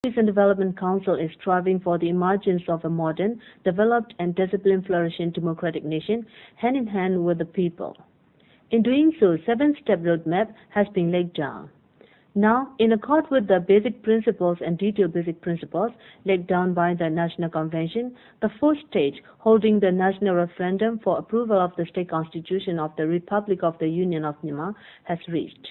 Peace and Development Council is striving for the emergence of a modern, developed and disciplined flourishing democratic nation, hand in hand with the people. In doing so, 7-step roadmap has been laid down. Now, in accord with the basic principles and detailed basic principles laid down by the National Convention, the fourth stage, holding the national referendum for approval of the state constitution of the Republic of the Union of Myanmar, has reached.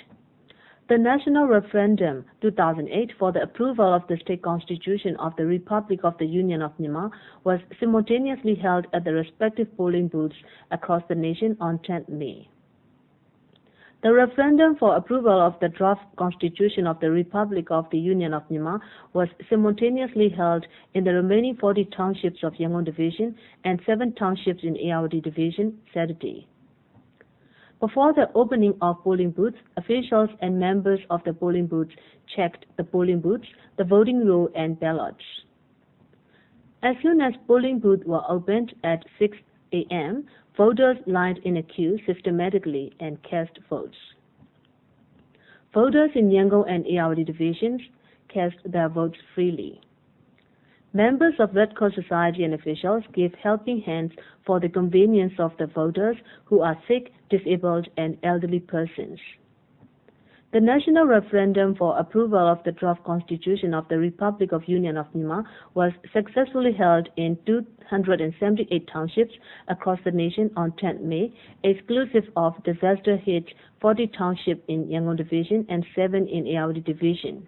The National Referendum 2008 for the approval of the state constitution of the Republic of the Union of Myanmar was simultaneously held at the respective polling booths across the nation on 10th May. The referendum for approval of the draft constitution of the Republic of the Union of Myanmar was simultaneously held in the remaining 40 townships of Yangon Division and 7 townships in Ayeyarwady Division Saturday. Before the opening of polling booths, officials and members of the polling booths checked the polling booths, the voting roll and ballots. As soon as polling booths were opened at 6 a.m., voters lined in a queue systematically and cast votes. Voters in Yangon and Ayeyarwady divisions cast their votes freely. Members of Red Cross Society and officials gave helping hands for the convenience of the voters who are sick, disabled, and elderly persons. The national referendum for approval of the draft constitution of the Republic of Union of Myanmar was successfully held in 278 townships across the nation on 10th May, exclusive of disaster-hit 40 townships in Yangon Division and 7 in Ayeyarwady Division.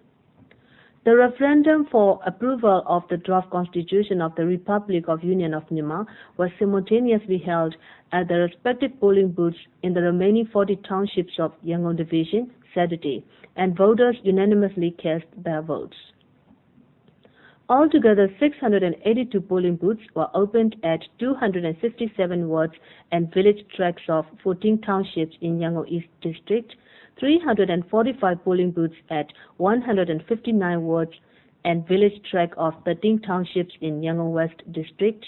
The referendum for approval of the draft constitution of the Republic of Union of Myanmar was simultaneously held at the respective polling booths in the remaining 40 townships of Yangon Division Saturday, and voters unanimously cast their votes. Altogether, 682 polling booths were opened at 267 wards and village tracts of 14 townships in Yangon East District, 345 polling booths at 159 wards and village tract of 13 townships in Yangon West District,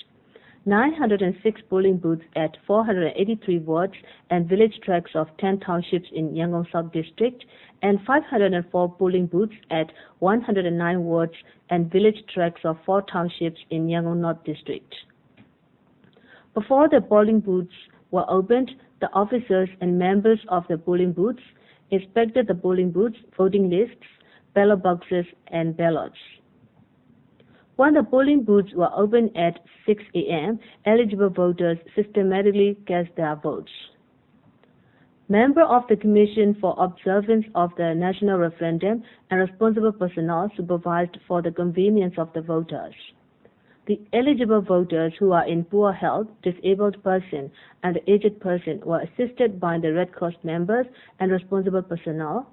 906 polling booths at 483 wards and village tracts of 10 townships in Yangon South District, and 504 polling booths at 109 wards and village tracts of 4 townships in Yangon North District. Before the polling booths were opened, the officers and members of the polling booths inspected the polling booths, voting lists, ballot boxes, and ballots. When the polling booths were opened at 6 a.m., eligible voters systematically cast their votes. Members of the Commission for Observance of the National Referendum and responsible personnel supervised for the convenience of the voters. The eligible voters who are in poor health, disabled person, and the aged person were assisted by the Red Cross members and responsible personnel.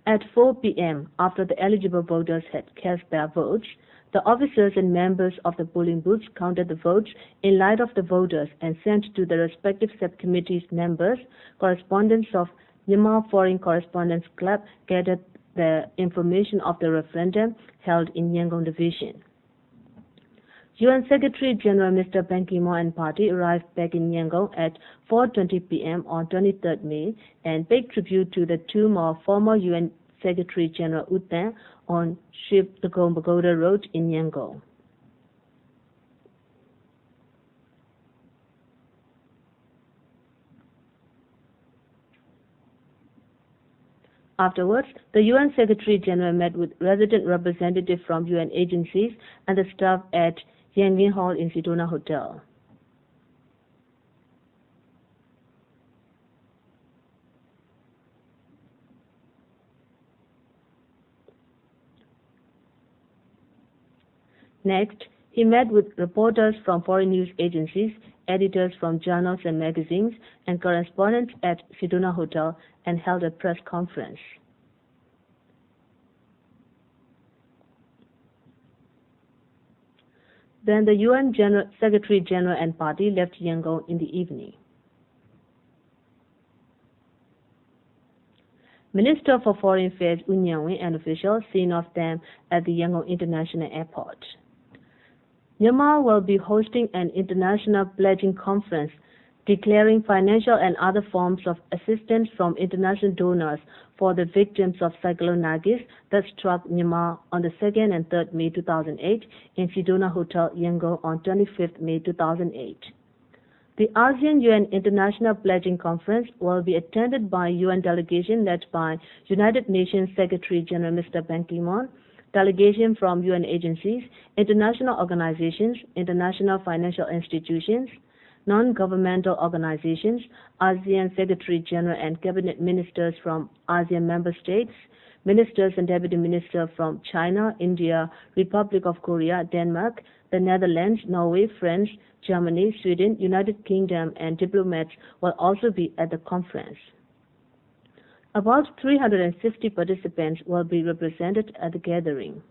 At 4 p.m., after the eligible voters had cast their votes, the officers and members of the polling booths counted the votes in light of the voters and sent to the respective subcommittees members. Correspondents of Myanmar Foreign Correspondents Club gathered the information of the referendum held in Yangon Division. UN Secretary-General Mr. Ban Ki-moon and party arrived back in Yangon at 4:20 p.m. on 23rd May and paid tribute to the tomb of former UN Secretary-General U Thant on Shiv Thakon Pagoda Road in Yangon. Afterwards, the UN Secretary-General met with resident representatives from UN agencies and the staff at Yangin Hall in Sedona Hotel. Next, he met with reporters from foreign news agencies, editors from journals and magazines, and correspondents at Sedona Hotel and held a press conference. Then the UN Secretary-General and party left Yangon in the evening. Minister for Foreign Affairs U Nyan-win and officials seen off them at the Yangon International Airport. Myanmar will be hosting an international pledging conference declaring financial and other forms of assistance from international donors for the victims of Cyclone Nargis that struck Myanmar on the 2nd and 3rd May 2008 in Sedona Hotel, Yangon on 25th May 2008. The ASEAN-UN International Pledging Conference will be attended by UN delegation led by United Nations Secretary-General Mr. Ban Ki-moon, delegation from UN agencies, international organizations, international financial institutions, non-governmental organizations, ASEAN Secretary-General and Cabinet Ministers from ASEAN member states, Ministers and Deputy Ministers from China, India, Republic of Korea, Denmark, the Netherlands, Norway, France, Germany, Sweden, United Kingdom, and diplomats will also be at the conference. About 350 participants will be represented at the gathering.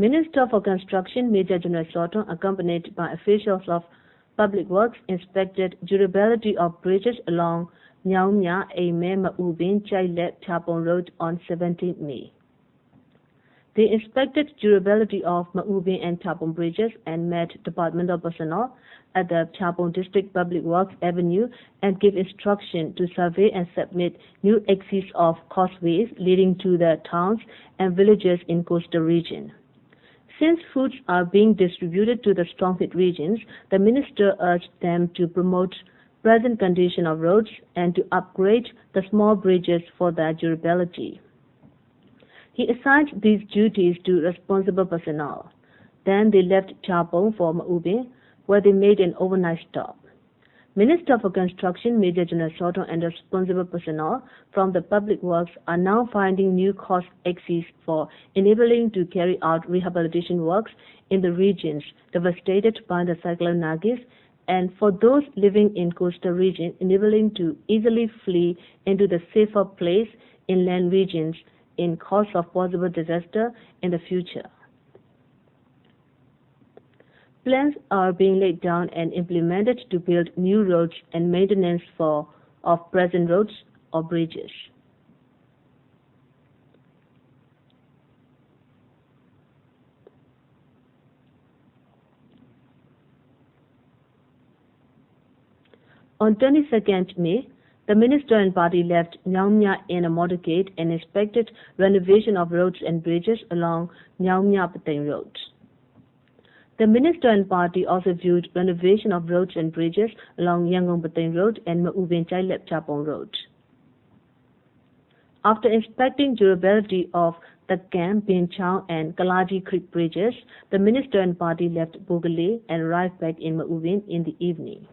Minister for Construction Major General Sotong, accompanied by officials of Public Works, inspected durability of bridges along Nyao Mya, Aime, Maubin, Chailep, Chapon Road on 17 May. They inspected durability of Maubin and Chapon bridges and met departmental personnel at the Chapon District Public Works Avenue and gave instruction to survey and submit new axes of causeways leading to the towns and villages in coastal region. Since foods are being distributed to the storm-hit regions, the minister urged them to promote present condition of roads and to upgrade the small bridges for their durability. He assigned these duties to responsible personnel. Then they left Chapon for Maubin, where they made an overnight stop. Minister for Construction Major General Sotong and responsible personnel from the Public Works are now finding new cost axes for enabling to carry out rehabilitation works in the regions devastated by the Cyclone Nargis, and for those living in coastal region, enabling to easily flee into the safer place inland regions in case of possible disaster in the future. Plans are being laid down and implemented to build new roads and maintenance of present roads or bridges. On 22nd May, the minister and party left Nyao Mya in a motorcade and inspected renovation of roads and bridges along Nyao Mya Pateng Road. The minister and party also viewed renovation of roads and bridges along Yangon Pateng Road and Maubin Chailep Chapon Road. After inspecting durability of the Kam, Bin Chao and Kalaji Creek bridges, the minister and party left Bogale and arrived back in Maubin in the evening.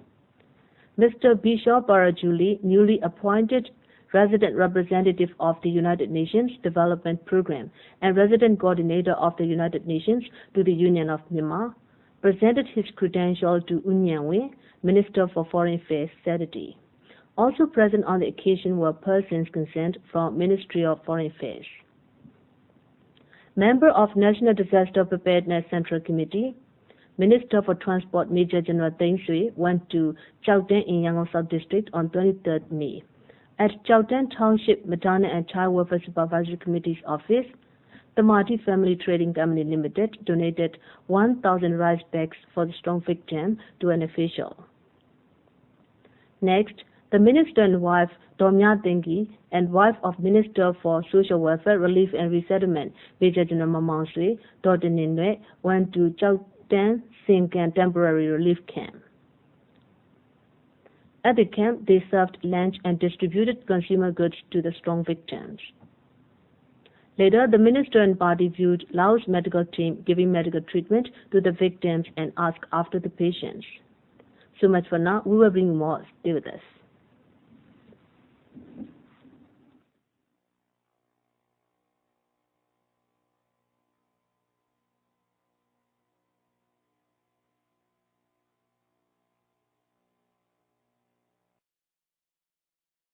Mr. Bishop Parajuli, newly appointed resident representative of the United Nations Development Programme and resident coordinator of the United Nations to the Union of Myanmar, presented his credential to Un Nyan Win, Minister for Foreign Affairs, Saturday. Also present on the occasion were persons concerned from Ministry of Foreign Affairs. Member of National Disaster Preparedness Central Committee, Minister for Transport Major General Deng Sui went to Chao Tan in Yangon South District on 23rd May. At Chao Tan Township Maternal and Child Welfare Supervisory Committee's office, the Marti Family Trading Company Limited donated 1,000 rice bags for the storm victim to an official. Next, the minister and wife, Domya Tengi, and wife of Minister for Social Welfare, Relief and Resettlement, Major General Mamang Sui, Dr. Ninwe, went to Chao Tan Sinkan Temporary Relief Camp. At the camp, they served lunch and distributed consumer goods to the storm victims. Later, the minister and party viewed Laos medical team giving medical treatment to the victims and asked after the patients. So much for now. We will bring more. Stay with us.